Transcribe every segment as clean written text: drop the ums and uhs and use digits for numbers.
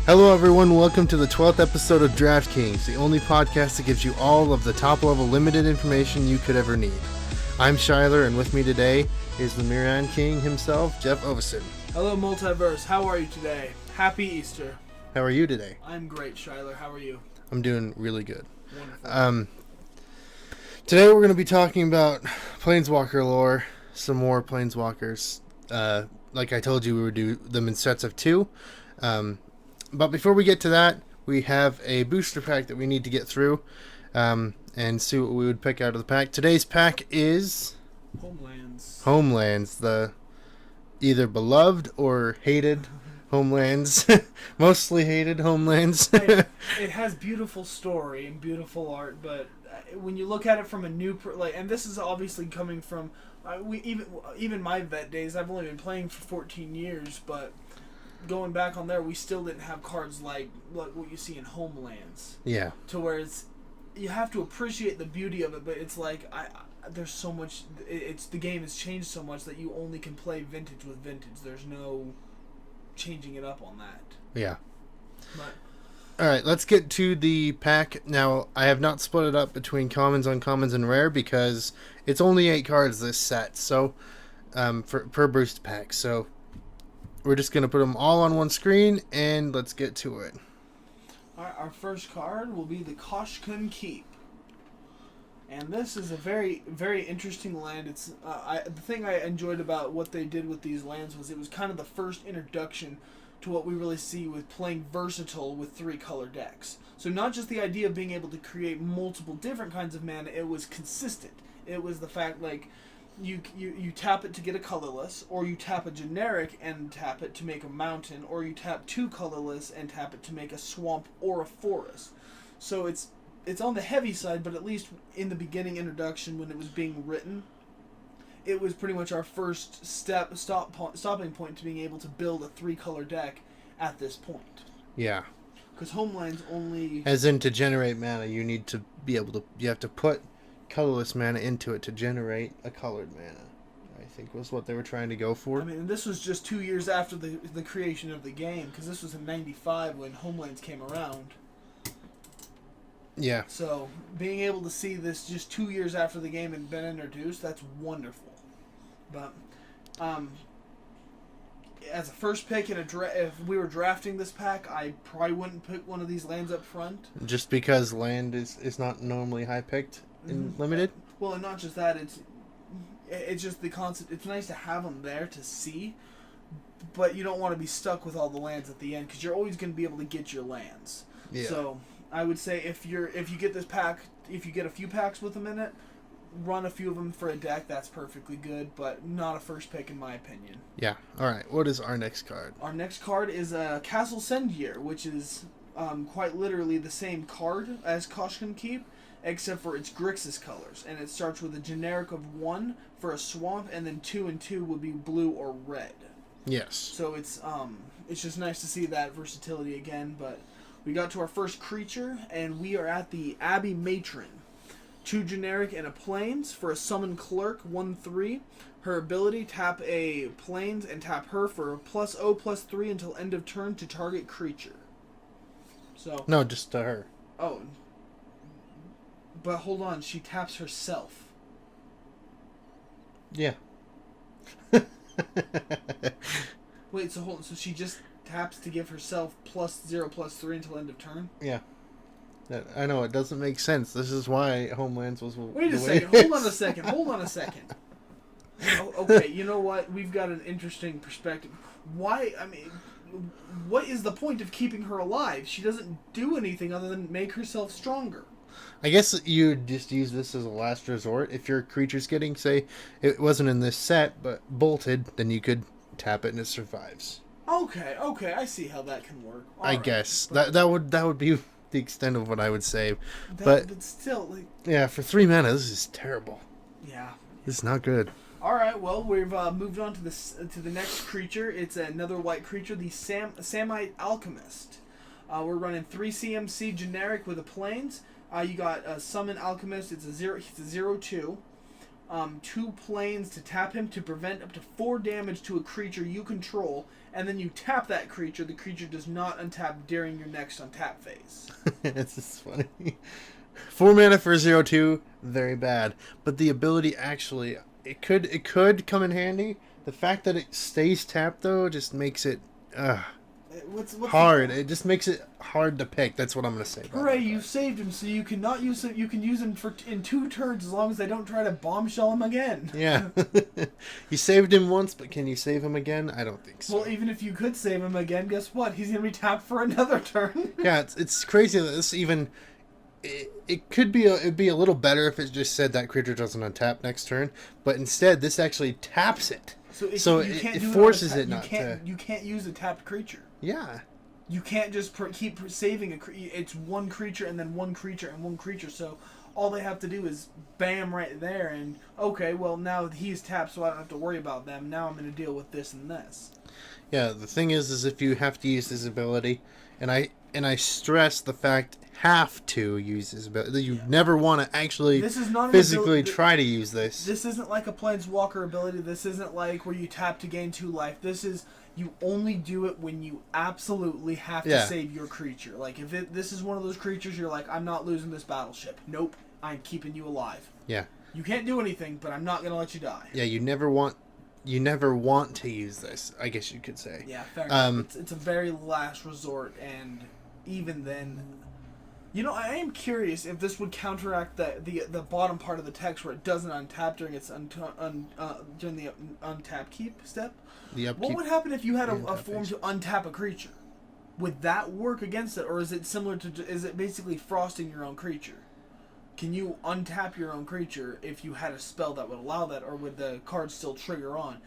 Hello everyone, welcome to the 12th episode of DraftKings, the only podcast that gives you all of the top-level limited information you could ever need. I'm Shyler, and with me today is the Miran King himself, Jeff Overson. Hello Multiverse, how are you today? Happy Easter. How are you today? I'm great, Shyler, how are you? I'm doing really good. Wonderful. Today we're going to be talking about Planeswalker lore, some more Planeswalkers. Like I told you, we would do them in sets of 2. But before we get to that, we have a booster pack that we need to get through and see what we would pick out of the pack. Today's pack is Homelands, the either beloved or hated Homelands. Mostly hated Homelands. It has beautiful story and beautiful art, but when you look at it from a new and this is obviously coming from even my vet days. I've only been playing for 14 years, but going back on there, we still didn't have cards like what you see in Homelands. Yeah. To where you have to appreciate the beauty of it, but it's like there's so much. The game has changed so much that you only can play vintage with vintage. There's no changing it up on that. Yeah. But all right, let's get to the pack. Now, I have not split it up between commons, uncommons, and rare because it's only 8 cards this set, so per boost pack. So we're just going to put them all on one screen, and let's get to it. All right, our first card will be the Koshkun Keep. And this is a very, very interesting land. It's the thing I enjoyed about what they did with these lands was it was kind of the first introduction to what we really see with playing versatile with 3-color decks. So not just the idea of being able to create multiple different kinds of mana, it was consistent. It was the fact like you tap it to get a colorless, or you tap a generic and tap it to make a mountain, or you tap 2 colorless and tap it to make a swamp or a forest. So it's on the heavy side, but at least in the beginning introduction when it was being written, it was pretty much our first stopping point to being able to build a 3-color deck at this point. Yeah. Because Homeland's only... As in, to generate mana, you need to be able to... You have to put colorless mana into it to generate a colored mana, I think was what they were trying to go for. I mean, this was just 2 years after the creation of the game, because this was in 95 when Homelands came around. Yeah. So, being able to see this just 2 years after the game had been introduced, that's wonderful. But, as a first pick if we were drafting this pack, I probably wouldn't pick one of these lands up front. Just because land is not normally high picked in limited? Well, and not just that, it's just the concept. It's nice to have them there to see, but you don't want to be stuck with all the lands at the end, because you're always going to be able to get your lands. Yeah. So I would say if you get this pack, if you get a few packs with them in it, run a few of them for a deck. That's perfectly good, but not a first pick in my opinion. Yeah. All right. What is our next card? Our next card is Castle Sendier, which is quite literally the same card as Koshkun Keep, except for its Grixis colors, and it starts with a generic of 1 for a swamp, and then 2 and 2 would be blue or red. Yes. So it's just nice to see that versatility again. But we got to our first creature, and we are at the Abbey Matron. 2 generic and a plains for a summon clerk 1/3. Her ability: tap a plains and tap her for +0/+3 until end of turn to target creature. So no, just to her. Oh. But hold on, she taps herself. Yeah. Wait, so hold on. So she just taps to give herself +0/+3 until end of turn? Yeah. I know, it doesn't make sense. This is why Homelands was... Wait a second. Hold on a second. Okay, you know what? We've got an interesting perspective. Why, I mean... What is the point of keeping her alive? She doesn't do anything other than make herself stronger. I guess you just use this as a last resort. If your creature's getting, say, it wasn't in this set, but bolted, then you could tap it and it survives. Okay, I see how that can work. I guess. That would be the extent of what I would say. But still, like... Yeah, for 3 mana, this is terrible. Yeah. This is not good. Alright, well, we've moved on to the next creature. It's another white creature, the Samite Alchemist. We're running 3 CMC generic with a plains. You got Summon Alchemist. It's a 0/2. 2 planes to tap him to prevent up to 4 damage to a creature you control, and then you tap that creature. The creature does not untap during your next untap phase. It's just funny. 4 mana for 0/2, very bad. But the ability actually, it could come in handy. The fact that it stays tapped though just makes it What's hard. It just makes it hard to pick. That's what I'm gonna say. Hooray! You saved him, so you cannot use it. You can use him in 2 turns as long as they don't try to bombshell him again. Yeah, you saved him once, but can you save him again? I don't think so. Well, even if you could save him again, guess what? He's gonna be tapped for another turn. Yeah, it's crazy that this even. It could be it'd be a little better if it just said that creature doesn't untap next turn, but instead this actually taps it. So it forces it not to. You can't use a tapped creature. Yeah. You can't just keep saving it's 1 creature and then 1 creature and 1 creature. So all they have to do is bam right there, and okay, well now he's tapped, so I don't have to worry about them. Now I'm going to deal with this and this. Yeah. The thing is if you have to use this ability, and I stress the fact have to use this ability. You never want to actually physically try to use this. This isn't like a Planeswalker ability. This isn't like where you tap to gain 2 life. This is. You only do it when you absolutely have to save your creature. Like, if this is one of those creatures you're like, I'm not losing this battleship. Nope, I'm keeping you alive. Yeah. You can't do anything, but I'm not going to let you die. Yeah, you never want to use this, I guess you could say. Yeah, fair enough. It's a very last resort, and even then... You know, I am curious if this would counteract the bottom part of the text where it doesn't untap during its during the untap keep step. What would happen if you had a form to untap a creature? Would that work against it, or is it similar to? Is it basically frosting your own creature? Can you untap your own creature if you had a spell that would allow that, or would the card still trigger on?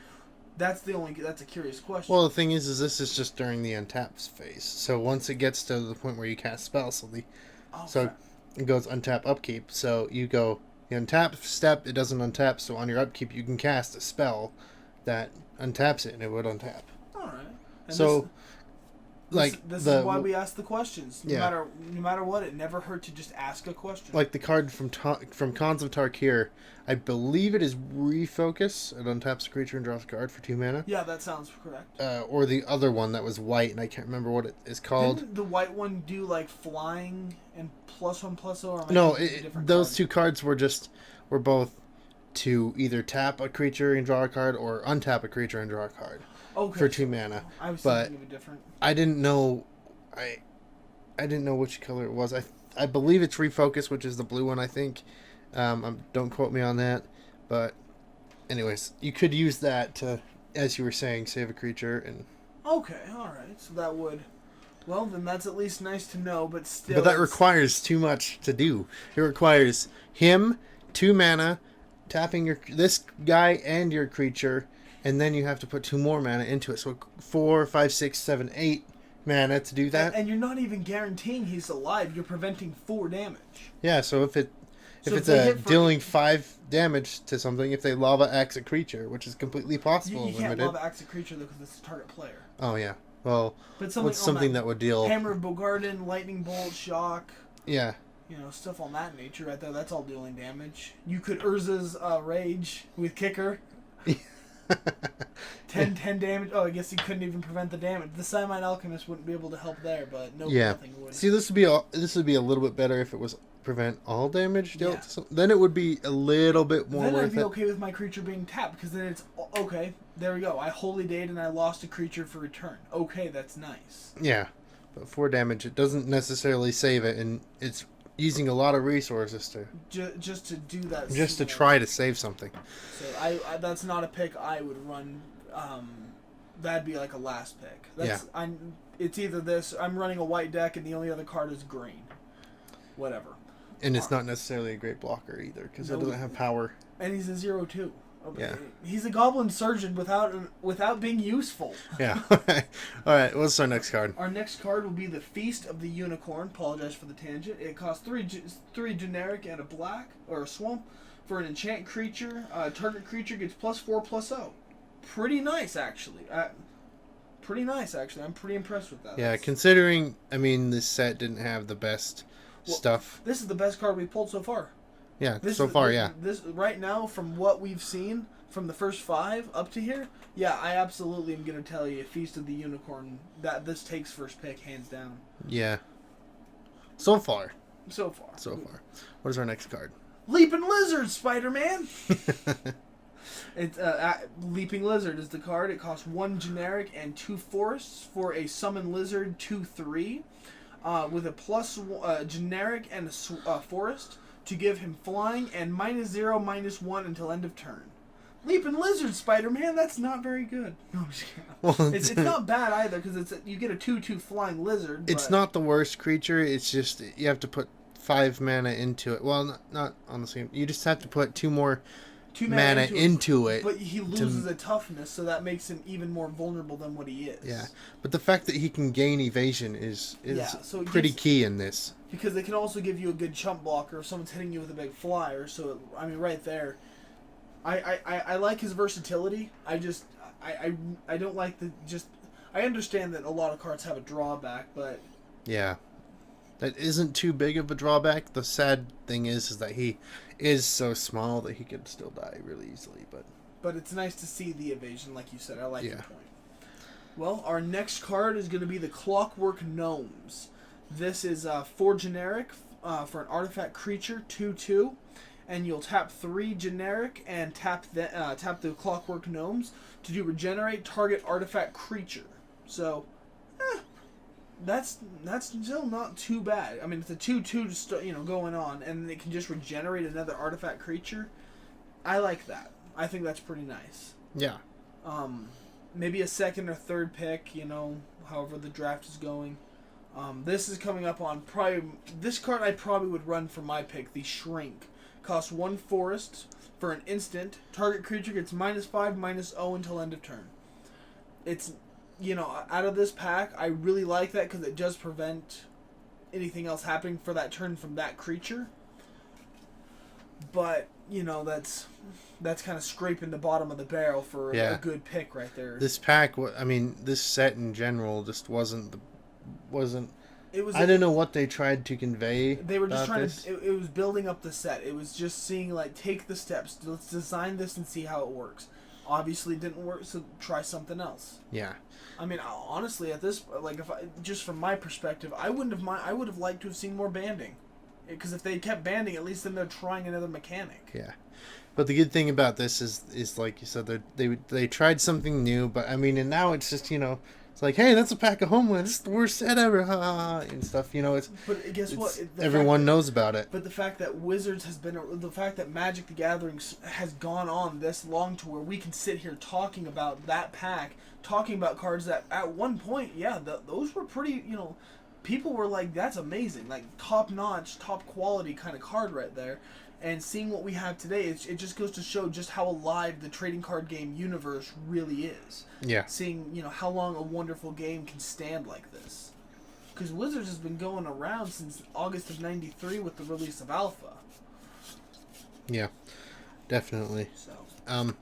That's a curious question. Well, the thing is this is just during the untap phase. So once it gets to the point where you cast spells, so it goes untap upkeep. So you untap step, it doesn't untap. So on your upkeep, you can cast a spell that untaps it, and it would untap. All right. And so, this is why we ask the questions. No matter what, it never hurt to just ask a question. Like the card from Khans of Tarkir, I believe it is Refocus. It untaps a creature and draws a card for 2 mana. Yeah, that sounds correct. Or the other one that was white, and I can't remember what it is called. Didn't the white one do like flying and +1/+0? No, those 2 cards were both to either tap a creature and draw a card, or untap a creature and draw a card for 2 mana. I was thinking of a different. I didn't know. I didn't know which color it was. I believe it's Refocus, which is the blue one. I think. Don't quote me on that, but anyways, you could use that to, as you were saying, save a creature and. Okay, all right. So that would. Well, then that's at least nice to know, but still. But that requires too much to do. It requires him 2 mana, tapping this guy and your creature, and then you have to put 2 more mana into it. So 4, 5, 6, 7, 8 mana to do that. And you're not even guaranteeing he's alive. You're preventing 4 damage. Yeah. So if it's dealing 5 damage to something, if they lava axe a creature, which is completely possible. You can't lava axe a creature though, because it's a target player. Oh yeah. Well, but what's something that would deal Hammer of Bogarden, Lightning Bolt, Shock. Yeah. You know, stuff on that nature right there. That's all dealing damage. You could Urza's Rage with Kicker. 10 damage. Oh, I guess he couldn't even prevent the damage. The Psi-Mine Alchemist wouldn't be able to help there, but nothing would. See, this would be a little bit better if it was prevent all damage dealt to something. Then it would be a little bit more worth it. Then I'd be okay with my creature being tapped, because then it's okay. There we go. I Holy Dayed and I lost a creature for return. Okay, that's nice. Yeah, but 4 damage, it doesn't necessarily save it, and it's using a lot of resources to just to do that. Just to try to save something. So I that's not a pick I would run. That'd be like a last pick. It's either this. I'm running a white deck, and the only other card is green. Whatever. And it's not necessarily a great blocker either, because it doesn't have power. And he's a 0/2. Okay. Yeah. He's a Goblin Surgeon without being useful. Yeah. All right. What's our next card? Our next card will be the Feast of the Unicorn. Apologize for the tangent. It costs 3 generic and a black, or a swamp. For an enchant creature, target creature gets +4/+0. Pretty nice, actually. I'm pretty impressed with that. Yeah, considering, this set didn't have the best stuff. This is the best card we pulled so far. Yeah, This so is far, this, yeah. this right now from what we've seen from the first 5 up to here. Yeah, I absolutely am gonna tell you, Feast of the Unicorn, that this takes first pick hands down. Yeah. So far. So far. So far. What is our next card? Leaping Lizard, Spider-Man. It's Leaping Lizard is the card. It costs 1 generic and 2 forests for a Summon Lizard 2/3, with a plus generic and a forest to give him flying and -0, -1 until end of turn. Leaping Lizard, Spider-Man. That's not very good. No, I'm just kidding. Well, It's not bad either because you get a 2/2 flying lizard. it's not the worst creature. It's just you have to put 5 mana into it. Well, not on the same. You just have to put 2 more 2 mana into it. But he loses a toughness, so that makes him even more vulnerable than what he is. Yeah, but the fact that he can gain evasion is so pretty key in this. Because they can also give you a good chump blocker if someone's hitting you with a big flyer. So I mean, right there, I like his versatility. I don't like I understand that a lot of cards have a drawback, but Yeah, that isn't too big of a drawback. The sad thing is that he is so small that he could still die really easily. But it's nice to see the evasion, like you said. I like your Yeah. point. Well, our next card is going to be the Clockwork Gnomes. This is 4 generic for an artifact creature, 2/2, and you'll tap 3 generic and tap the Clockwork Gnomes to do regenerate target artifact creature. So, that's still not too bad. I mean, it's a 2/2 going on, and it can just regenerate another artifact creature. I like that. I think that's pretty nice. Yeah. Maybe a second or third pick, however the draft is going. This is coming up on this card I probably would run for my pick, the Shrink. Costs 1 forest for an instant. Target creature gets -5, -0 until end of turn. It's, out of this pack, I really like that because it does prevent anything else happening for that turn from that creature. But, that's kind of scraping the bottom of the barrel for a good pick right there. This pack, this set in general just wasn't. It was. I don't know what they tried to convey. They were just trying this. to. It was building up the set. It was just seeing take the steps. Let's design this and see how it works. Obviously, it didn't work, so try something else. Yeah. I mean, honestly, at this, just from my perspective, I wouldn't have I would have liked to have seen more banding, because if they kept banding, at least then they're trying another mechanic. Yeah. But the good thing about this is like you said, they tried something new. But and now it's just it's like, hey, that's a pack of Homelands. It's the worst set ever, and stuff. It's. But guess what? Everyone knows about it. But the fact that the fact that Magic the Gathering has gone on this long to where we can sit here talking about that pack, talking about cards that at one point, those were pretty. People were like, that's amazing, like top notch, top quality kind of card right there. And seeing what we have today, it just goes to show just how alive the trading card game universe really is. Yeah. Seeing, how long a wonderful game can stand like this. Because Wizards has been going around since August of '93 with the release of Alpha. Yeah, definitely. So.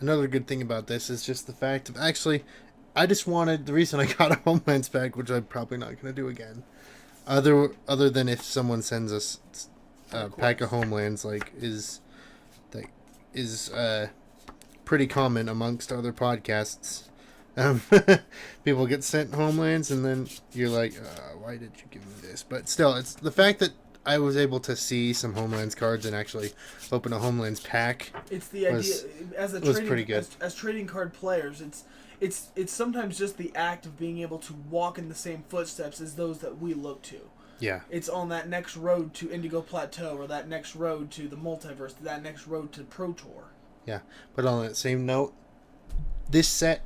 Another good thing about this is just the fact of I just wanted the reason I got a Homelands pack, which I'm probably not going to do again. Other than if someone sends us a pack of Homelands, is pretty common amongst other podcasts. People get sent Homelands, and then you're like, why did you give me this? But still, it's the fact that I was able to see some Homelands cards and actually open a Homelands pack. It's the idea was pretty good. As trading card players, it's sometimes just the act of being able to walk in the same footsteps as those that we look to. Yeah. It's on that next road to Indigo Plateau, or that next road to the Multiverse, that next road to Pro Tour. Yeah, but on that same note, this set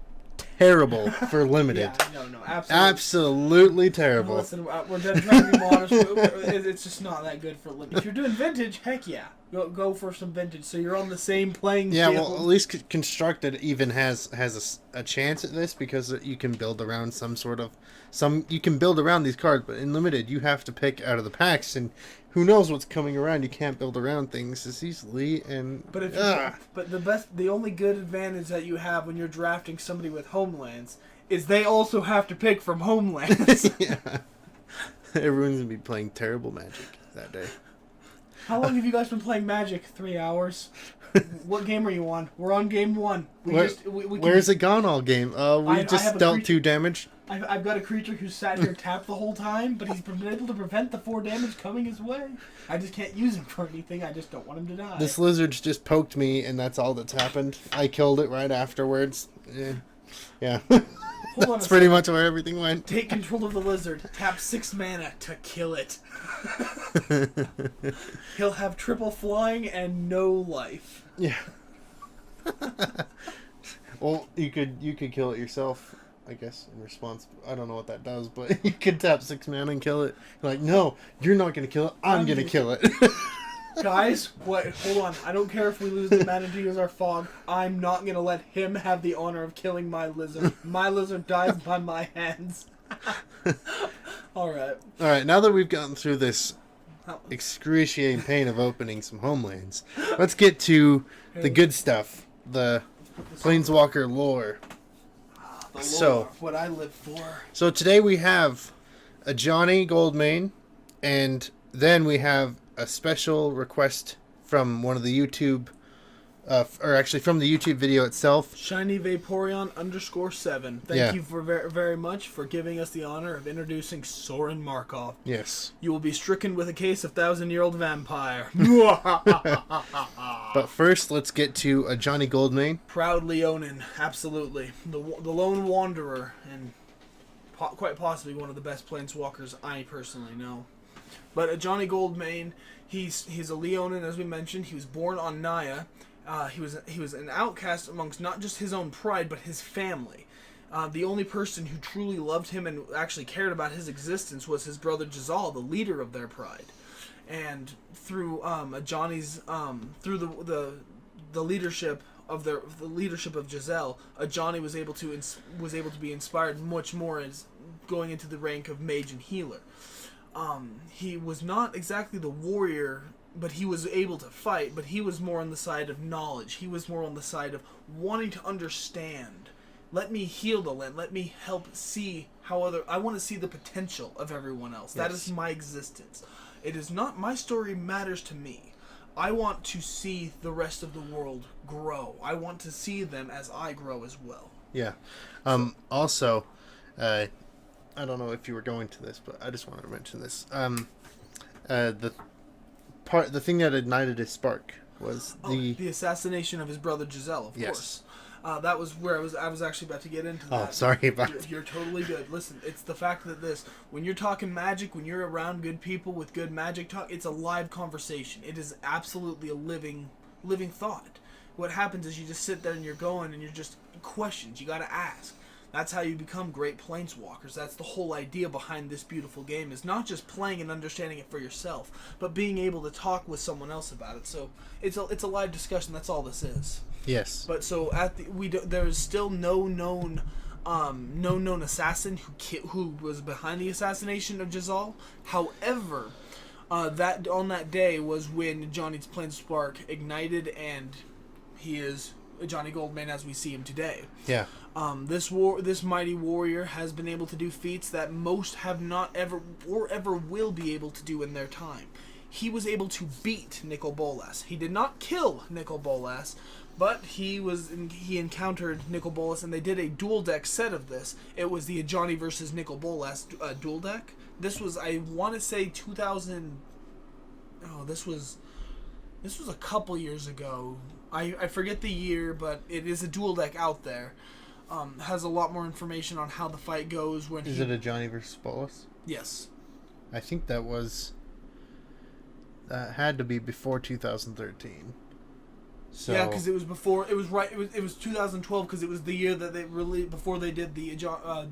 terrible for limited. No, absolutely terrible. Listen, we're trying to be modest. It's just not that good for limited. If you're doing vintage, heck yeah, go for some vintage. So you're on the same playing field. Yeah, well, at least Constructed even has a chance at this because you can build around you can build around these cards, but in limited you have to pick out of the packs, and who knows what's coming around. You can't build around things as easily, but the only good advantage that you have when you're drafting somebody with Homelands is they also have to pick from Homelands. Yeah. Everyone's gonna be playing terrible Magic that day. How long have you guys been playing Magic? 3 hours. What game are you on? We're on game 1. Where's it gone all game? We just dealt 2 damage. I've got a creature who's sat here tapped the whole time, but he's been able to prevent the 4 damage coming his way. I just can't use him for anything. I just don't want him to die. This lizard's just poked me, and that's all that's happened. I killed it right afterwards. Yeah. That's pretty much where everything went. Take control of the lizard. Tap 6 mana to kill it. He'll have triple flying and no life. Yeah. Well, you could kill it yourself, I guess, in response. I don't know what that does, but you could tap 6 mana and kill it. You're like, no, you're not going to kill it. I'm going to kill it. Guys, what? Hold on. I don't care if we lose the mana to use our fog. I'm not going to let him have the honor of killing my lizard. My lizard dies by my hands. Alright. Alright, now that we've gotten through this excruciating pain of opening some homelands, let's get to the good stuff. The Planeswalker lore. The lore, what I live for. So today we have Ajani Goldmane, and then we have a special request from one of the YouTube, or actually from the YouTube video itself. Shiny Vaporeon _7. Thank you for very much for giving us the honor of introducing Sorin Markov. Yes. You will be stricken with a case of 1,000-year-old vampire. But first, let's get to Ajani Goldmane. Proud Leonin, absolutely. The lone wanderer, and quite possibly one of the best planeswalkers I personally know. But Ajani Goldmane, he's a Leonin, as we mentioned. He was born on Naya. He was an outcast amongst not just his own pride, but his family. The only person who truly loved him and actually cared about his existence was his brother Jazal, the leader of their pride. And through Ajani's through the leadership of the leadership of Giselle, Ajani was able to be inspired much more as going into the rank of mage and healer. He was not exactly the warrior, but he was able to fight, but he was more on the side of knowledge. He was more on the side of wanting to understand. Let me heal the land. Let me help see I want to see the potential of everyone else. Yes. That is my existence. It is not my story matters to me. I want to see the rest of the world grow. I want to see them as I grow as well. Yeah. Also, I don't know if you were going to this, but I just wanted to mention this. The thing that ignited his spark was the assassination of his brother Giselle, of course. That was where I was actually about to get into that. Oh, sorry about that. You're totally good. Listen, it's the fact that when you're talking magic, when you're around good people with good magic talk, it's a live conversation. It is absolutely a living thought. What happens is you just sit there and you're going and you're just questions. You got to ask. That's how you become great planeswalkers. That's the whole idea behind this beautiful game, is not just playing and understanding it for yourself, but being able to talk with someone else about it. So it's a live discussion. That's all this is. Yes. But so there is still no known assassin who was behind the assassination of Giselle. However, that on that day was when Johnny's Planespark ignited, and he is Ajani Goldmane as we see him today. Yeah. This mighty warrior has been able to do feats that most have not ever will be able to do in their time. He was able to beat Nicol Bolas. He did not kill Nicol Bolas, but he encountered Nicol Bolas, and they did a dual deck set of this. It was the Ajani versus Nicol Bolas dual deck. This was, I want to say, 2000. Oh, this was a couple years ago. I forget the year, but it is a dual deck out there. Has a lot more information on how the fight goes. Is it Ajani versus Bolas? Yes. I think that had to be before 2013. So yeah, because it was before. It was right. It was 2012 because it was the year that they really before they did the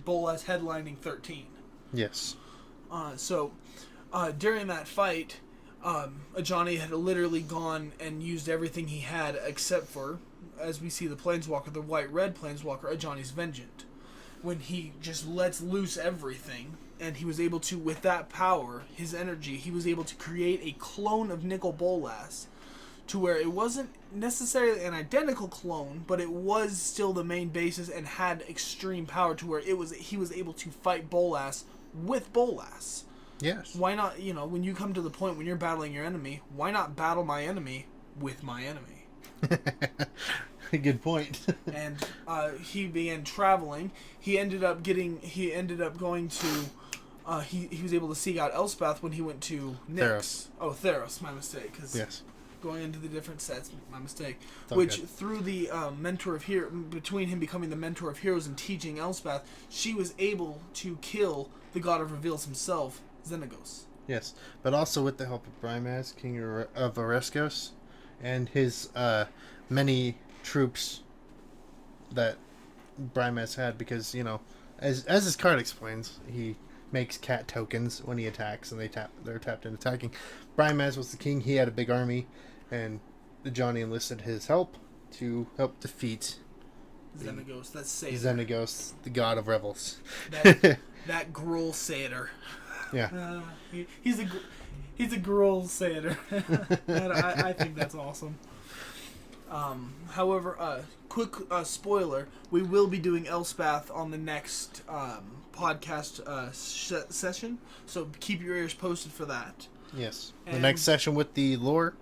Bolas headlining 13. Yes. So during that fight, Ajani had literally gone and used everything he had except for, as we see the Planeswalker, the white-red Planeswalker, Ajani's Vengeant. When he just lets loose everything, and he was able to, with that power, his energy, he was able to create a clone of Nicol Bolas, to where it wasn't necessarily an identical clone, but it was still the main basis and had extreme power to where he was able to fight Bolas with Bolas. Yes. Why not, when you come to the point when you're battling your enemy, why not battle my enemy with my enemy? Good point. And he began traveling. He ended up going to. He was able to seek out Elspeth when he went to Nyx. Theros. Oh, Theros, my mistake. Yes. Going into the different sets, my mistake. Okay. Through the mentor of heroes, between him becoming the mentor of heroes and teaching Elspeth, she was able to kill the god of reveals himself, Xenagos. Yes, but also with the help of Brimaz, king of Oreskos, and his many troops that Brimaz had, because as his card explains, he makes cat tokens when he attacks, and they're tapped in attacking. Brimaz was the king. He had a big army, and Ajani enlisted his help to help defeat Xenagos, that's Satyr. Xenagos, the god of revels. That Gruul Satyr. Yeah. He's a Gruul Satyr. I think that's awesome. However, quick spoiler: we will be doing Elspeth on the next podcast session, so keep your ears posted for that. Yes, the next session with the lore,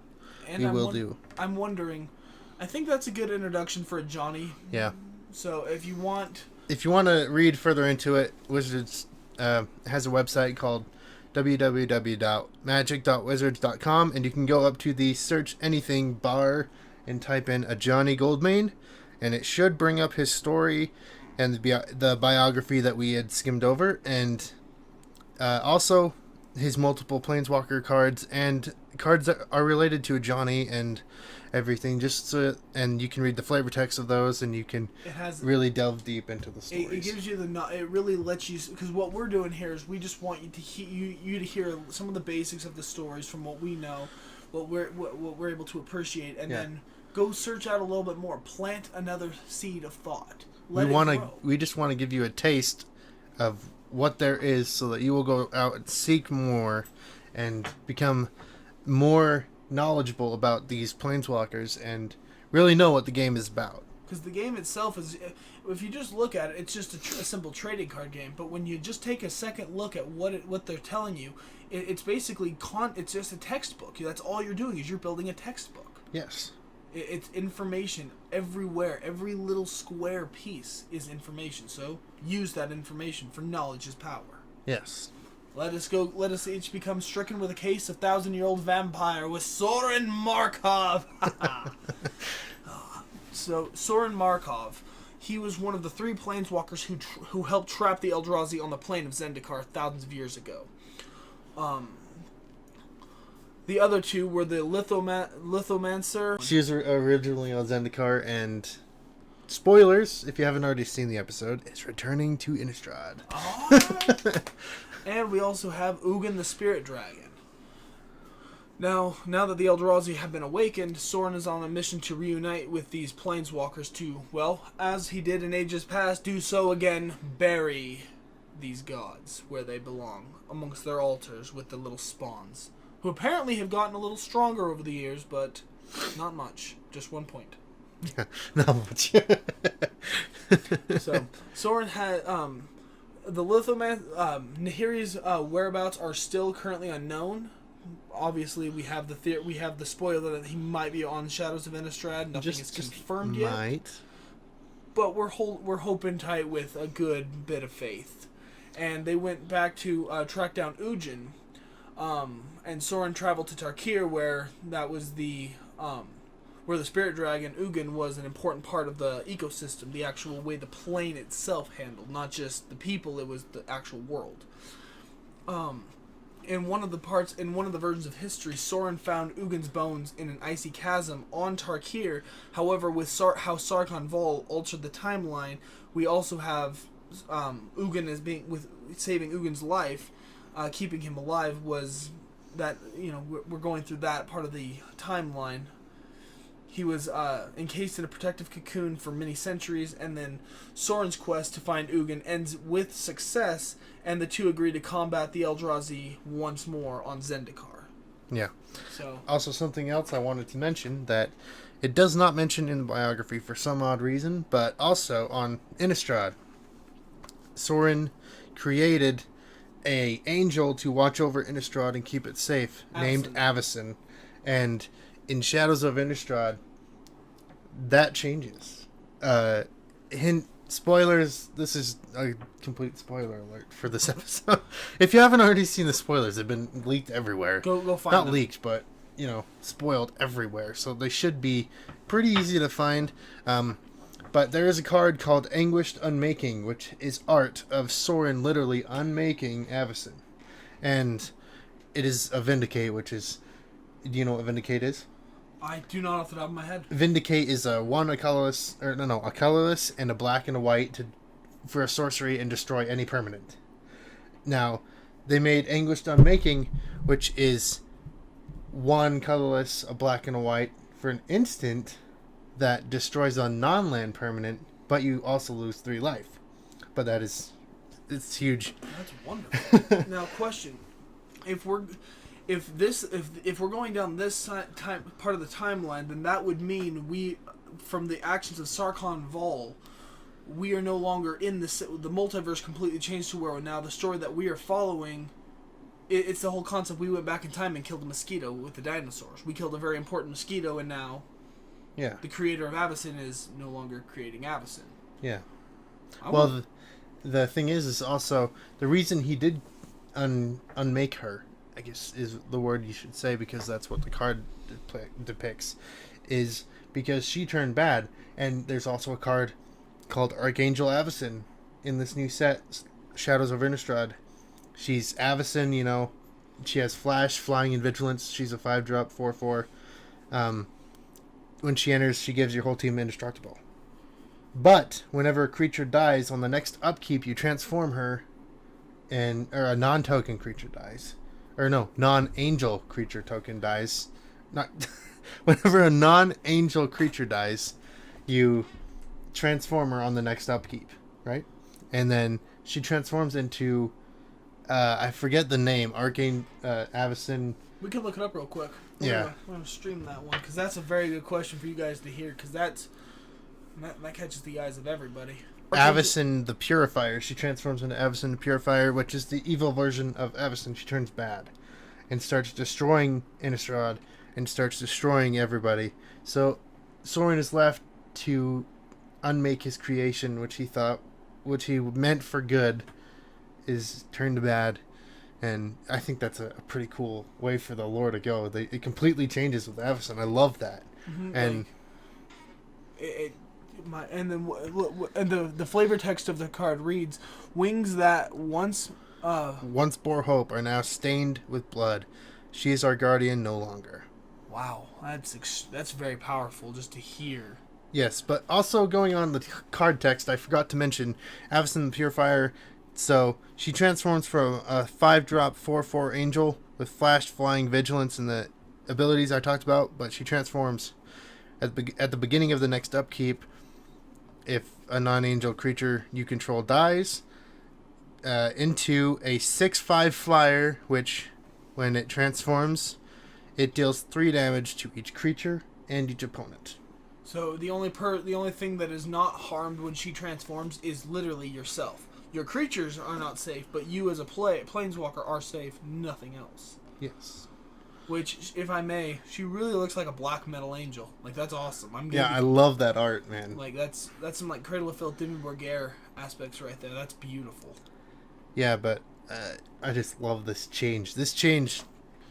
we will do. I'm wondering, I think that's a good introduction for Ajani. Yeah. So if you want to read further into it, Wizards has a website called www.magic.wizards.com, and you can go up to the search anything bar and type in Ajani Goldmane, and it should bring up his story and the biography that we had skimmed over, and also his multiple Planeswalker cards and cards that are related to Ajani and everything. And you can read the flavor text of those, and you can really delve deep into the stories. It gives you it really lets you, because what we're doing here is we just want you to hear some of the basics of the stories from what we know, what we're able to appreciate, and then go search out a little bit more. Plant another seed of thought. We just want to give you a taste of what there is, so that you will go out and seek more and become more knowledgeable about these planeswalkers and really know what the game is about. Because the game itself is, if you just look at it, it's just a simple trading card game. But when you just take a second look at what they're telling you, it's basically it's just a textbook. That's all you're doing, is you're building a textbook. Yes. It's information everywhere. Every little square piece is information. So use that information, for knowledge is power. Yes. Let us each become stricken with a case of 1,000-year-old vampire with Sorin Markov. So Sorin Markov, he was one of the 3 planeswalkers who helped trap the Eldrazi on the plane of Zendikar thousands of years ago. The other 2 were the Lithomancer. She was originally on Zendikar, and spoilers, if you haven't already seen the episode, is returning to Innistrad. Oh. And we also have Ugin the Spirit Dragon. Now that the Eldrazi have been awakened, Sorin is on a mission to reunite with these planeswalkers to, well, as he did in ages past, do so again, bury these gods where they belong, amongst their altars with the little spawns, who apparently have gotten a little stronger over the years, but not much. Just 1 point. Not much. So, Sorin had, the Nahiri's whereabouts are still currently unknown. Obviously, we have the spoiler that he might be on Shadows of Innistrad. Nothing is confirmed yet. But we're hoping tight with a good bit of faith. And they went back to track down Ugin. And Sorin traveled to Tarkir, where that was where the Spirit Dragon Ugin was an important part of the ecosystem, the actual way the plane itself handled, not just the people, it was the actual world. In one of the versions of history, Sorin found Ugin's bones in an icy chasm on Tarkir. However, with how Sarkhan Vol altered the timeline, we also have Ugin as saving Ugin's life, keeping him alive, was that, we're going through that part of the timeline. He was encased in a protective cocoon for many centuries, and then Sorin's quest to find Ugin ends with success, and the 2 agree to combat the Eldrazi once more on Zendikar. Yeah. So, also, something else I wanted to mention that it does not mention in the biography for some odd reason, but also on Innistrad, Sorin created a angel to watch over Innistrad and keep it safe, named Avacyn. And in Shadows of Innistrad, that changes. Hint spoilers. This is a complete spoiler alert for this episode. If you haven't already seen the spoilers, they've been leaked everywhere. Go find Not them. leaked, but spoiled everywhere. So they should be pretty easy to find. But there is a card called Anguished Unmaking, which is art of Sorin literally unmaking Avacyn. And it is a Vindicate, which is... Do you know what Vindicate is? I do not off the top of my head. Vindicate is a colorless and a black and a white for a sorcery and destroy any permanent. Now, they made Anguished Unmaking, which is 1 colorless, a black and a white for an instant that destroys a non-land permanent, but you also lose 3 life. But it's huge. That's wonderful. Now, question: If we're going down this time part of the timeline, then that would mean from the actions of Sarkhan Vol, we are no longer in the multiverse. Completely changed to where now the story that we are following. It's the whole concept. We went back in time and killed a mosquito with the dinosaurs. We killed a very important mosquito, and now, the creator of Avacyn is no longer creating Avacyn. Yeah. The thing is also the reason he did unmake her, I guess is the word you should say, because that's what the card depicts, is because she turned bad. And there's also a card called Archangel Avacyn in this new set, Shadows of Innistrad. She's Avacyn, she has Flash, Flying, and Vigilance. She's a 5-drop, 4/4. When she enters, she gives your whole team indestructible. But whenever a creature dies, on the next upkeep, you transform her, or a non-token creature dies. Or no, non-angel creature token dies. Whenever a non-angel creature dies, you transform her on the next upkeep, right? And then she transforms into, I forget the name, Avacyn. We can look it up real quick. Yeah. We're going to stream that one, because that's a very good question for you guys to hear, because that catches the eyes of everybody. Avacyn the Purifier. She transforms into Avacyn the Purifier, which is the evil version of Avacyn. She turns bad and starts destroying Innistrad and starts destroying everybody. So Sorin is left to unmake his creation, which he meant for good, is turned bad. And I think that's a pretty cool way for the lore to go. It completely changes with Avacyn. I love that. Mm-hmm. And the flavor text of the card reads, "Wings that once bore hope are now stained with blood. She is our guardian no longer." Wow, that's very powerful just to hear. Yes, but also going on the card text, I forgot to mention Avacyn the Purifier. So she transforms from a 5-drop 4/4 angel with Flash, Flying, Vigilance, and the abilities I talked about. But she transforms at the beginning of the next upkeep. If a non-angel creature you control dies, into a 6/5 flyer, which, when it transforms, it deals 3 damage to each creature and each opponent. So the only thing that is not harmed when she transforms is literally yourself. Your creatures are not safe, but you as a planeswalker are safe. Nothing else. Yes. Which, if I may, she really looks like a black metal angel. Like, that's awesome. I love that art, man. Like, that's some like Cradle of Filth, Dimmy Borgare aspects right there. That's beautiful. Yeah, but I just love this change. This change,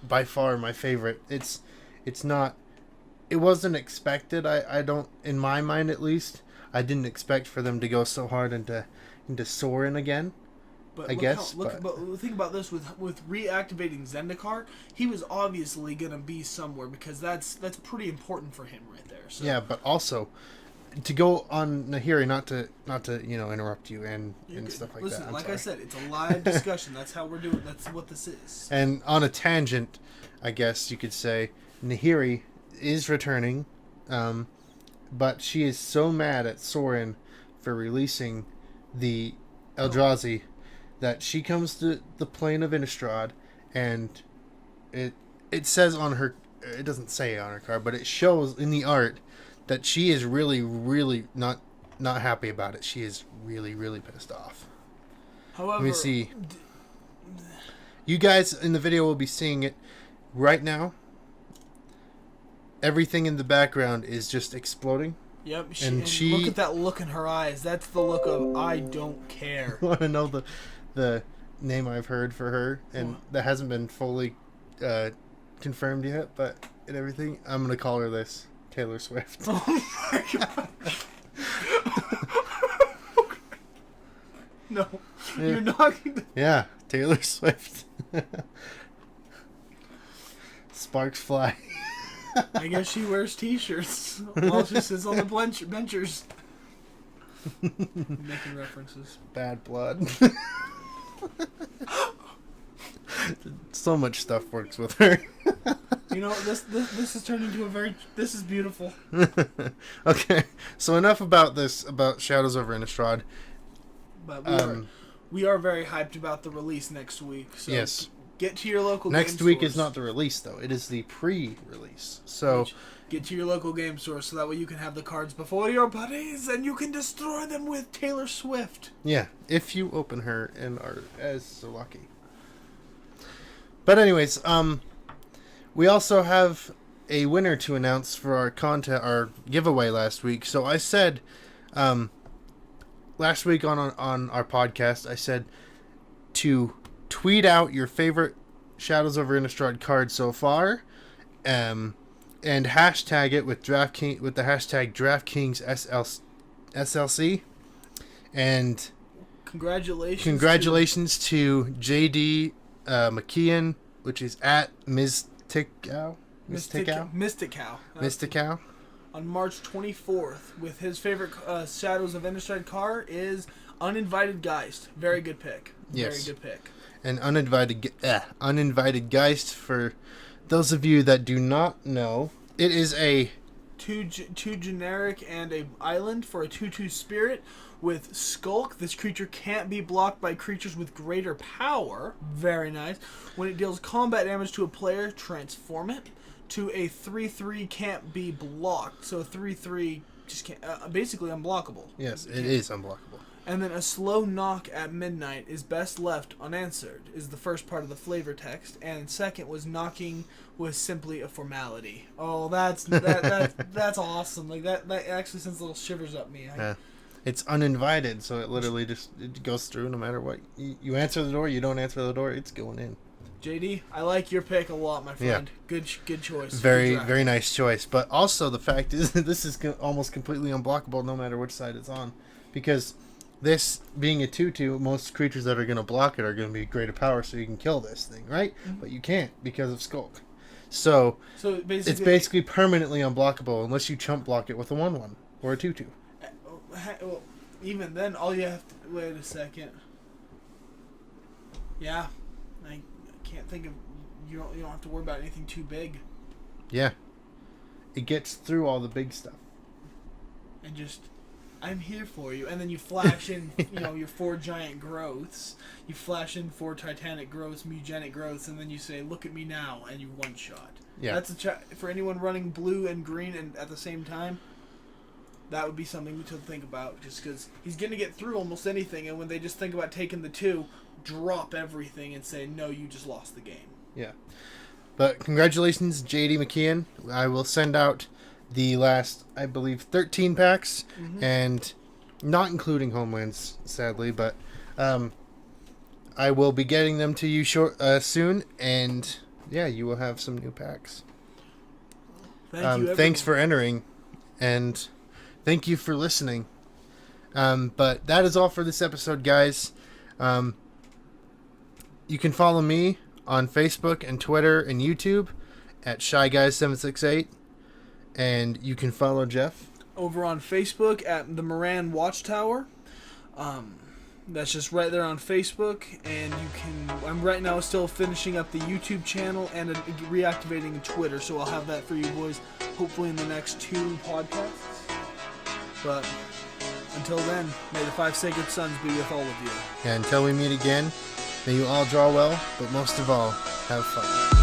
by far my favorite. It's not. It wasn't expected. I don't, in my mind at least, I didn't expect for them to go so hard into Sorin again. But But think about this with reactivating Zendikar, he was obviously gonna be somewhere, because that's pretty important for him right there. So. Yeah, but also to go on Nahiri, not to interrupt you and stuff like Listen, that. Like I said, it's a live discussion. That's how we're doing. That's what this is. And on a tangent, I guess you could say, Nahiri is returning, but she is so mad at Sorin for releasing the Eldrazi that she comes to the plane of Innistrad, and it says on her, it doesn't say on her card, but it shows in the art that she is really, really not happy about it. She is really, really pissed off. However, let me see. You guys in the video will be seeing it right now. Everything in the background is just exploding. Yep, And look at that look in her eyes. That's the look of I don't care. I want to know the name I've heard for her, and that hasn't been fully confirmed yet, but and everything. I'm gonna call her this Taylor Swift. Oh my god. No, Yeah. you're not. Yeah, Taylor Swift. Sparks fly. I guess she wears t-shirts while she sits on the benchers. Making references. Bad blood. So much stuff works with her. You know, this has turned into this is beautiful. Okay, so enough about Shadows over Innistrad. But we are very hyped about the release next week. So yes. Get to your local Next game week stores. is not the release, though. It is the pre-release. So get to your local game store so that way you can have the cards before your buddies and you can destroy them with Taylor Swift. yeah, if you open her and are as so lucky. But anyways, we also have a winner to announce for our giveaway last week. So I said, last week on our podcast, I said to tweet out your favorite Shadows over Innistrad card so far, and hashtag it with the hashtag DraftKings SLC, and congratulations to JD McKeon, which is at Mysticow on March 24th with his favorite Shadows of Innistrad card is Uninvited Geist. Very good pick. Yes. Very good pick. And uninvited Geist, for those of you that do not know, it is a two generic and a island for a 2/2 spirit with Skulk. This creature can't be blocked by creatures with greater power. Very nice. When it deals combat damage to a player, transform it to a 3/3 can't be blocked. So a 3/3 just can't, basically unblockable. Yes, it is unblockable. And then a slow knock at midnight is best left unanswered, is the first part of the flavor text. And second was knocking was simply a formality. Oh, that's awesome. Like that actually sends little shivers up me. It's uninvited, so it literally it goes through no matter what. You answer the door, you don't answer the door, it's going in. JD, I like your pick a lot, my friend. Yeah. Good choice. Very nice choice. But also the fact is that this is almost completely unblockable no matter which side it's on, because this being a 2/2, most creatures that are going to block it are going to be greater power, so you can kill this thing, right? Mm-hmm. But you can't because of Skulk. So it's basically permanently unblockable unless you chump block it with a 1/1 or a 2/2. Well, even then, all you have to... Wait a second. Yeah. I can't think of... You don't have to worry about anything too big. Yeah. It gets through all the big stuff. And just... I'm here for you. And then you flash in, your 4 giant growths. You flash in 4 titanic growths, mutagenic growths, and then you say, look at me now, and you one-shot. Yeah. That's for anyone running blue and green and at the same time, that would be something to think about, just because he's going to get through almost anything, and when they just think about taking the 2, drop everything and say, no, you just lost the game. Yeah. But congratulations, JD McKeon. I will send out the last, I believe, 13 packs, and not including Homelands, sadly, but I will be getting them to you soon, and yeah, you will have some new packs. Thank you, thanks for entering, and thank you for listening. But that is all for this episode, guys. You can follow me on Facebook and Twitter and YouTube at ShyGuys768. And you can follow Jeff over on Facebook at the Moran Watchtower. That's just right there on Facebook. And I'm right now still finishing up the YouTube channel and reactivating Twitter. So I'll have that for you boys hopefully in the next 2 podcasts. But until then, may the 5 sacred sons be with all of you. And until we meet again, may you all draw well, but most of all, have fun.